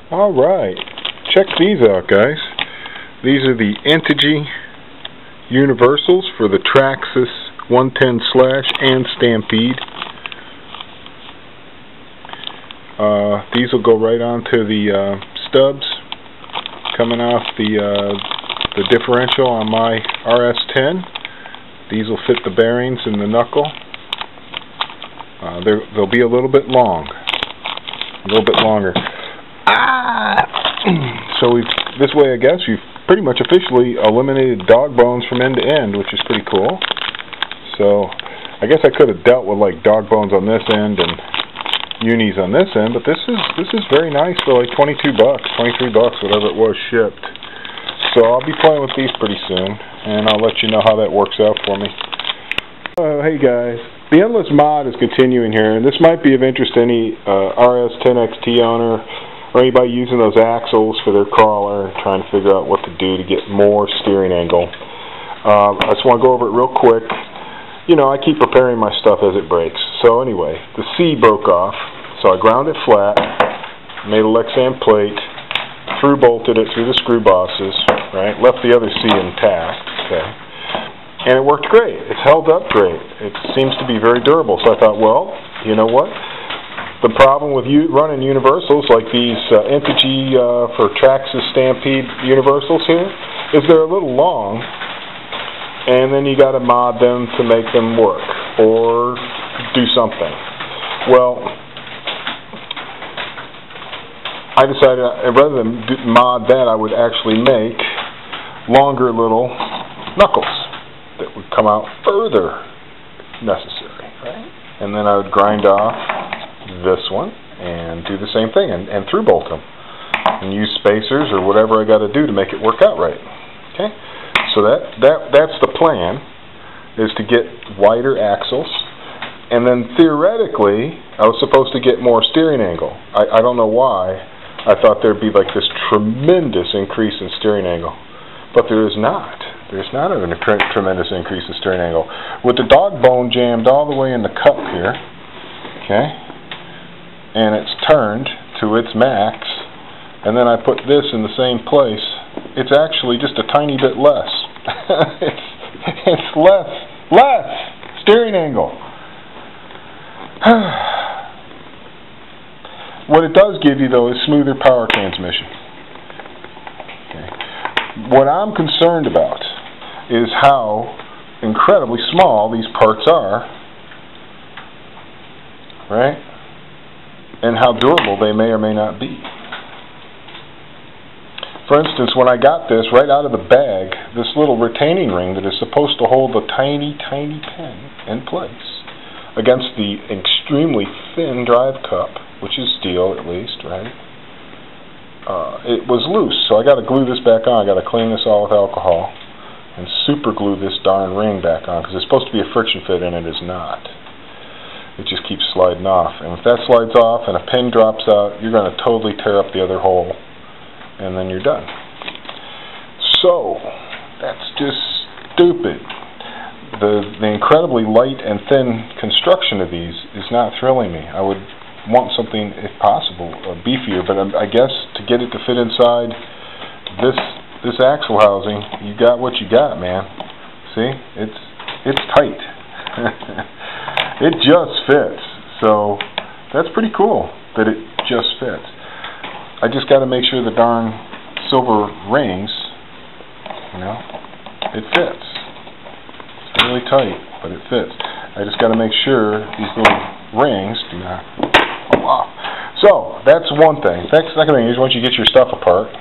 Alright, check these out, guys. These are the Entity universals for the Traxxas 110 Slash and Stampede. These will go right onto the stubs coming off the differential on my RS10. These will fit the bearings in the knuckle. They'll be a little bit long, a little bit longer. So this way, I guess, you've pretty much officially eliminated dog bones from end to end, which is pretty cool. So I guess I could have dealt with like dog bones on this end and unis on this end, but this is very nice for like 22 bucks, 23 bucks, whatever it was shipped. So I'll be playing with these pretty soon, and I'll let you know how that works out for me. Hey guys, the Endless Mod is continuing here, and this might be of interest to any RS10 XT owner or anybody using those axles for their crawler, trying to figure out what to do to get more steering angle. I just want to go over it real quick. You know, I keep preparing my stuff as it breaks. So anyway, the C broke off, so I ground it flat, made a Lexan plate, through bolted it through the screw bosses, right? Left the other C intact, okay? And it worked great. It's held up great. It seems to be very durable. So I thought, well, you know what? The problem with running universals like these Entity for Traxxas Stampede universals here is they're a little long, and then you got to mod them to make them work or do something. Well, I decided rather than mod that, I would actually make longer little knuckles that would come out further necessary, right? And then I would grind off this one and do the same thing and through bolt them and use spacers or whatever I got to do to make it work out right. Okay, so that's the plan, is to get wider axles, and then theoretically I was supposed to get more steering angle. I don't know why I thought there'd be like this tremendous increase in steering angle, but there is not. There's not a tremendous increase in steering angle. With the dog bone jammed all the way in the cup here, okay, and it's turned to its max, and then I put this in the same place, it's actually just a tiny bit less. it's less steering angle. What it does give you, though, is smoother power transmission. Okay. What I'm concerned about is how incredibly small these parts are, right? And how durable they may or may not be. For instance, when I got this right out of the bag, this little retaining ring that is supposed to hold a tiny, tiny pin in place against the extremely thin drive cup, which is steel at least, right? It was loose, so I got to glue this back on. I got to clean this all with alcohol and super glue this darn ring back on, because it's supposed to be a friction fit and it is not. It just keeps sliding off, and if that slides off and a pin drops out, you're going to totally tear up the other hole, and then you're done. So that's just stupid. The incredibly light and thin construction of these is not thrilling me. I would want something, if possible, beefier, but I guess to get it to fit inside this axle housing, you got what you got, man. See, it's tight. It just fits. So that's pretty cool that it just fits. I just got to make sure the darn silver rings, you know, it fits. It's really tight, but it fits. I just got to make sure these little rings do not fall off. So that's one thing. Second thing is, once you get your stuff apart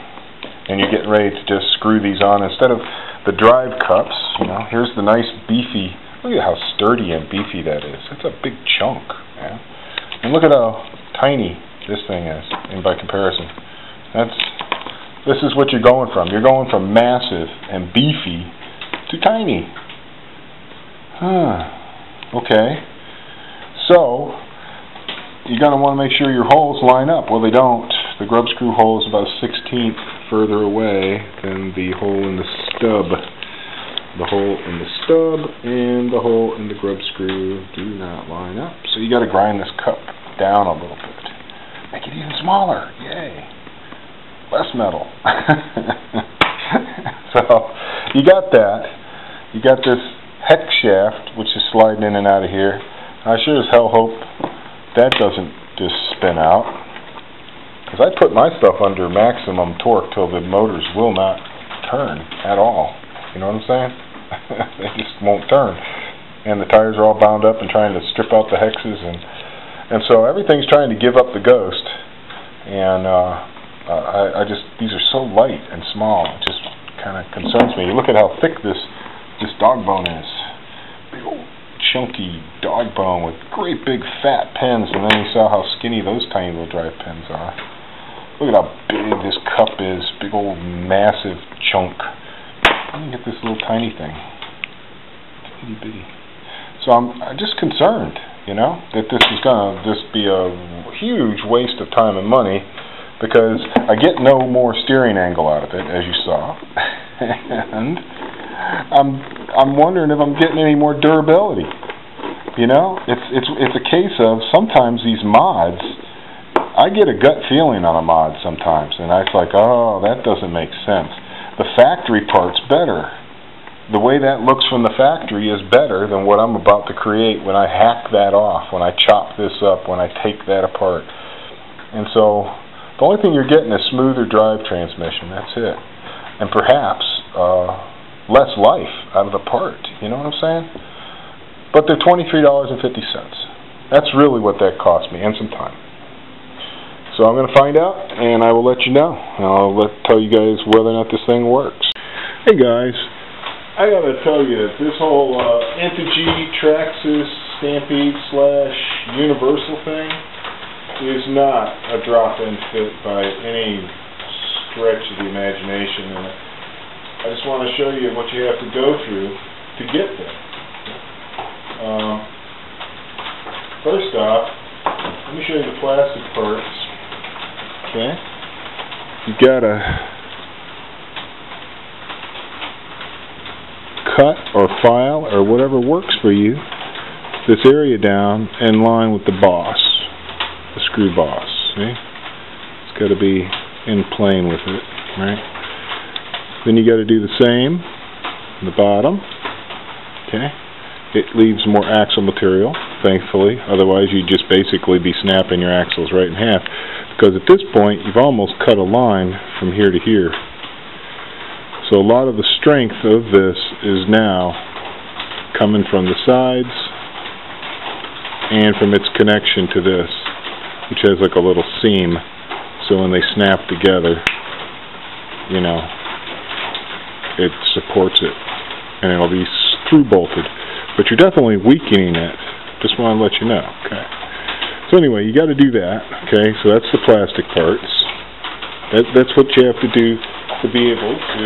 and you're getting ready to just screw these on, instead of the drive cups, you know, here's the nice beefy. Look at how sturdy and beefy that is. That's a big chunk, man. And look at how tiny this thing is, and by comparison. This is what you're going from. You're going from massive and beefy to tiny. Okay. So you're going to want to make sure your holes line up. Well, they don't. The grub screw hole is about a 1/16 further away than the hole in the stub. The hole in the stub and the hole in the grub screw do not line up. So you got to grind this cup down a little bit. Make it even smaller. Yay. less metal. So, you got that. You got this hex shaft, which is sliding in and out of here. I sure as hell hope that doesn't just spin out. Because I put my stuff under maximum torque till the motors will not turn at all. You know what I'm saying? They just won't turn. And the tires are all bound up and trying to strip out the hexes. And so everything's trying to give up the ghost. And I just, these are so light and small. It just kind of concerns me. You look at how thick this dog bone is. Big old chunky dog bone with great big fat pins, and then you saw how skinny those tiny little drive pins are. Look at how big this cup is. Big old massive chunk. Let me get this little tiny thing. Itty bitty. So I'm just concerned, you know, that this is going to just be a huge waste of time and money, because I get no more steering angle out of it, as you saw. And I'm wondering if I'm getting any more durability. You know, it's a case of sometimes these mods, I get a gut feeling on a mod sometimes, and it's like, oh, that doesn't make sense. The factory part's better. The way that looks from the factory is better than what I'm about to create when I hack that off, when I chop this up, when I take that apart. And so the only thing you're getting is smoother drive transmission. That's it. And perhaps less life out of the part. You know what I'm saying? But they're $23.50. That's really what that cost me, and some time. So I'm going to find out, and I will let you know. And I'll tell you guys whether or not this thing works. Hey guys, I got to tell you that this whole Integy Traxxas Stampede / Universal thing is not a drop-in fit by any stretch of the imagination, and I just want to show you what you have to go through to get there. First off, let me show you the plastic parts. Okay, you've got to cut or file or whatever works for you this area down in line with the boss, the screw boss. See, it's got to be in plane with it, right? Then you got to do the same on the bottom. Okay, it leaves more axle material, thankfully. Otherwise, you'd just basically be snapping your axles right in half. Because at this point, you've almost cut a line from here to here. So a lot of the strength of this is now coming from the sides and from its connection to this, which has like a little seam. So when they snap together, you know, it supports it, and it'll be screw bolted. But you're definitely weakening it. Just want to let you know. Okay. So anyway, you got to do that. Okay. So that's the plastic parts. That's what you have to do to be able to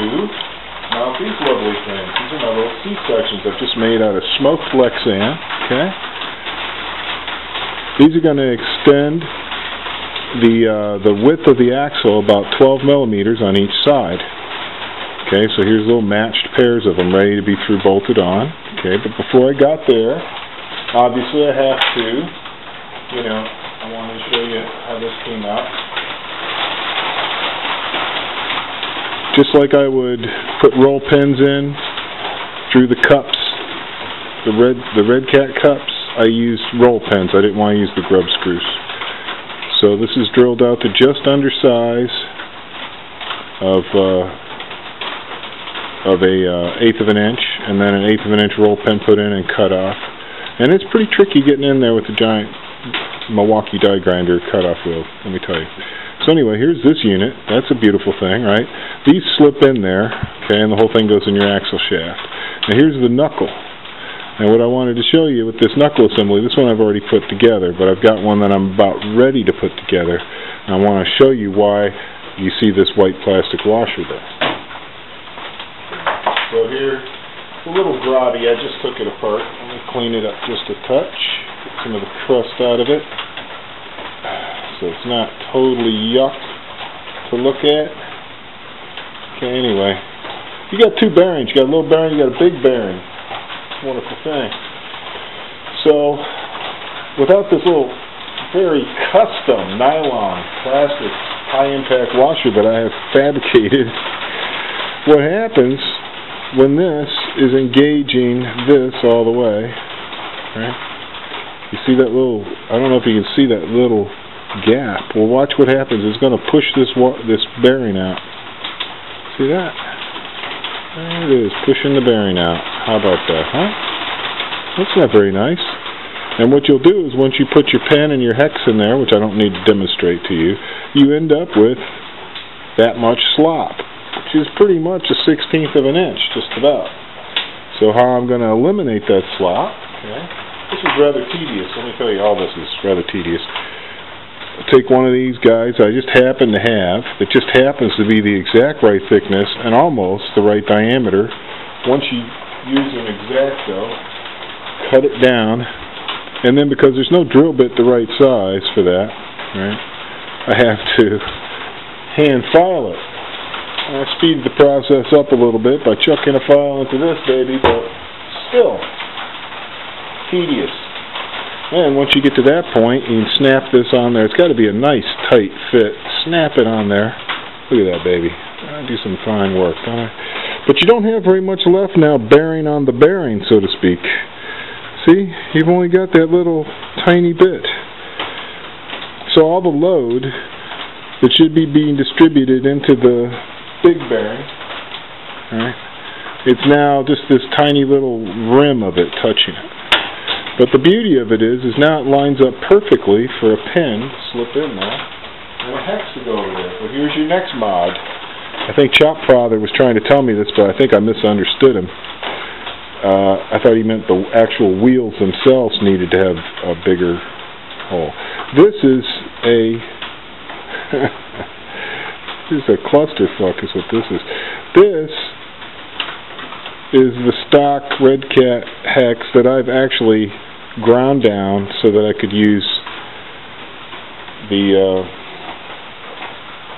mount these lovely things. These are my little C-sections I've just made out of smoked Lexan. Okay. These are going to extend the width of the axle about 12 millimeters on each side. Okay, so here's little matched pairs of them ready to be through bolted on. Okay, but before I got there, obviously I have to, you know, I want to show you how this came out. Just like I would put roll pins in through the cups, the red cat cups, I used roll pins. I didn't want to use the grub screws. So this is drilled out to just under size of a eighth of an inch, and then an eighth of an inch roll pin put in and cut off. And it's pretty tricky getting in there with the giant Milwaukee die grinder cutoff wheel, let me tell you. So anyway, here's this unit. That's a beautiful thing, right? These slip in there, okay, and the whole thing goes in your axle shaft. Now here's the knuckle. And what I wanted to show you with this knuckle assembly, this one I've already put together, but I've got one that I'm about ready to put together. And I want to show you why you see this white plastic washer there. So here, it's a little grotty. I just took it apart. Let me clean it up just a touch. Get some of the crust out of it. So it's not totally yuck to look at. Okay, anyway. You got two bearings. You got a little bearing, you got a big bearing. Wonderful thing. So, without this little very custom nylon plastic high-impact washer that I have fabricated. What happens when this is engaging this all the way, right? You see that little, I don't know if you can see that little gap. Well, watch what happens. It's going to push this bearing out. See that? There it is, pushing the bearing out. How about that, huh? That's not very nice. And what you'll do is once you put your pen and your hex in there, which I don't need to demonstrate to you, you end up with that much slop, which is pretty much a 1/16 of an inch, just about. So how I'm going to eliminate that slop, okay? This is rather tedious. Let me tell you, all this is rather tedious. I'll take one of these guys I just happen to have, that just happens to be the exact right thickness and almost the right diameter. Once you use an X-Acto, cut it down, and then because there's no drill bit the right size for that, right, I have to hand file it. I speed the process up a little bit by chucking a file into this baby, but still tedious. And once you get to that point, you can snap this on there. It's got to be a nice tight fit. Snap it on there. Look at that baby. I do some fine work, don't I? But you don't have very much left now bearing on the bearing, so to speak. See? You've only got that little tiny bit. So all the load that should be being distributed into the big bearing, right, it's now just this tiny little rim of it touching it. But the beauty of it is now it lines up perfectly for a pin to slip in there and a hex to go over there. Well, here's your next mod. I think Chop Father was trying to tell me this, but I think I misunderstood him. I thought he meant the actual wheels themselves needed to have a bigger hole. This is a this is a clusterfuck is what this is. This is the stock Red Cat hex that I've actually ground down so that I could use the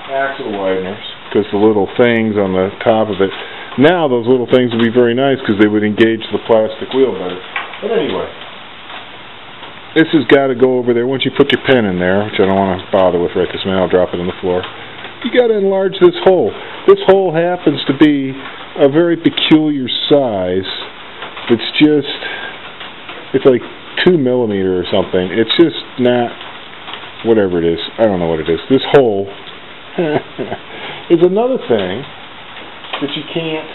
axle wideners, because the little things on the top of it, now those little things would be very nice because they would engage the plastic wheel better. But anyway, this has got to go over there. Once you put your pen in there, which I don't want to bother with right this minute, I'll drop it on the floor. You got to enlarge this hole. This hole happens to be a very peculiar size. It's just, it's like 2 millimeter or something. It's just not, whatever it is. I don't know what it is. This hole is another thing that you can't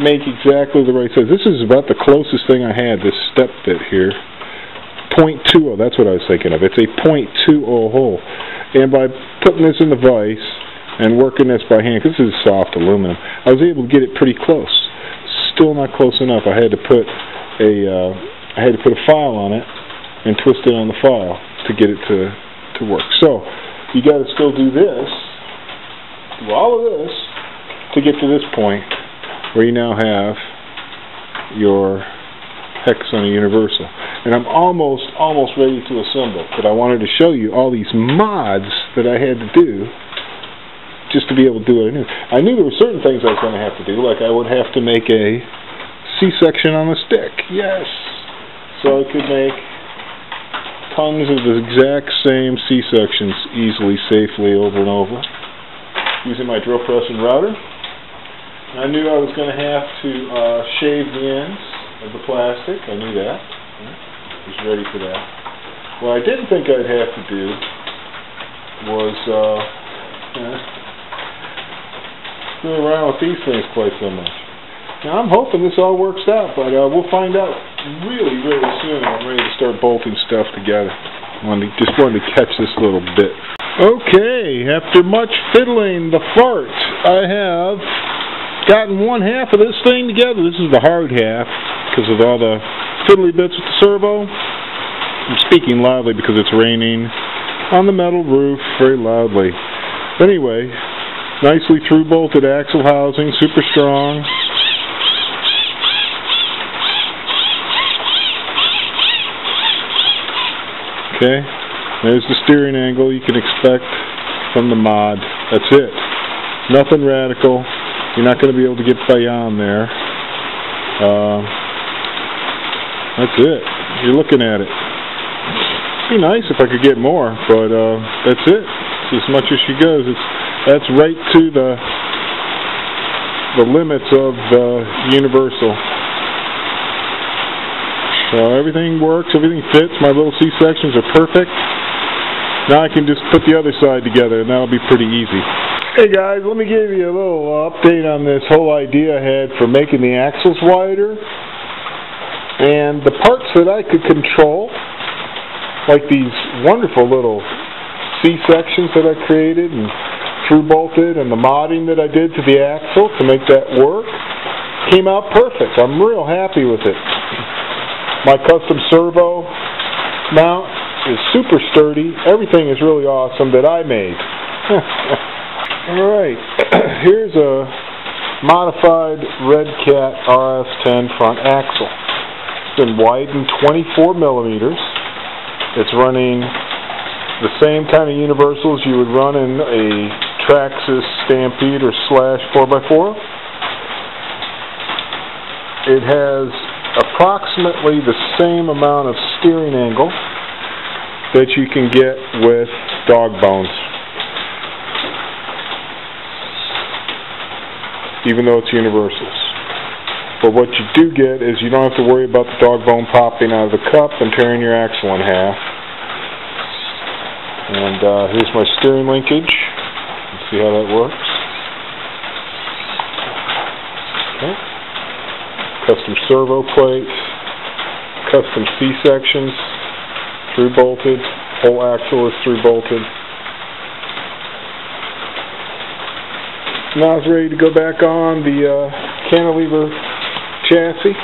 make exactly the right size. This is about the closest thing I had, this step bit here. 0.20, that's what I was thinking of. It's a 0.20 hole. And by putting this in the vise and working this by hand, because this is soft aluminum, I was able to get it pretty close. Still not close enough. I had to put a file on it and twist it on the file to get it to work. So you got to still do this, do all of this to get to this point where you now have your hex on a universal. And I'm almost ready to assemble, but I wanted to show you all these mods that I had to do just to be able to do what I knew. I knew there were certain things I was going to have to do, like I would have to make a C-section on the stick. Yes! So I could make tons of the exact same C-sections easily, safely, over and over, using my drill press and router. I knew I was going to have to shave the ends of the plastic. I knew that. I was ready for that. What I didn't think I'd have to do was screw around with these things quite so much. Now I'm hoping this all works out, but we'll find out really, really soon. I'm ready to start bolting stuff together. Just wanted to catch this little bit. Okay, after much fiddling the fart, I have gotten one half of this thing together. This is the hard half because of all the fiddly bits with the servo. I'm speaking loudly because it's raining on the metal roof very loudly. Anyway, nicely through bolted axle housing, super strong. Okay, there's the steering angle you can expect from the mod. That's it. Nothing radical. You're not going to be able to get beyond there. That's it. You're looking at it. It'd be nice if I could get more, but that's it. as much as she goes. That's right to the limits of the universal. So everything works, everything fits. My little C-sections are perfect. Now I can just put the other side together, and that'll be pretty easy. Hey guys, let me give you a little update on this whole idea I had for making the axles wider. And the parts that I could control, like these wonderful little C-sections that I created and through-bolted, and the modding that I did to the axle to make that work, came out perfect. I'm real happy with it. My custom servo mount is super sturdy. Everything is really awesome that I made. Alright, here's a modified Red Cat RS10 front axle. It's been widened 24 millimeters. It's running the same kind of universals you would run in a Traxxas Stampede or Slash 4x4. It has approximately the same amount of steering angle that you can get with dog bones, even though it's universals. But what you do get is you don't have to worry about the dog bone popping out of the cup and tearing your axle in half. And here's my steering linkage. Let's see how that works. Okay. Custom servo plate, custom C-sections, through-bolted, whole axle is through-bolted. Now it's ready to go back on the cantilever chassis.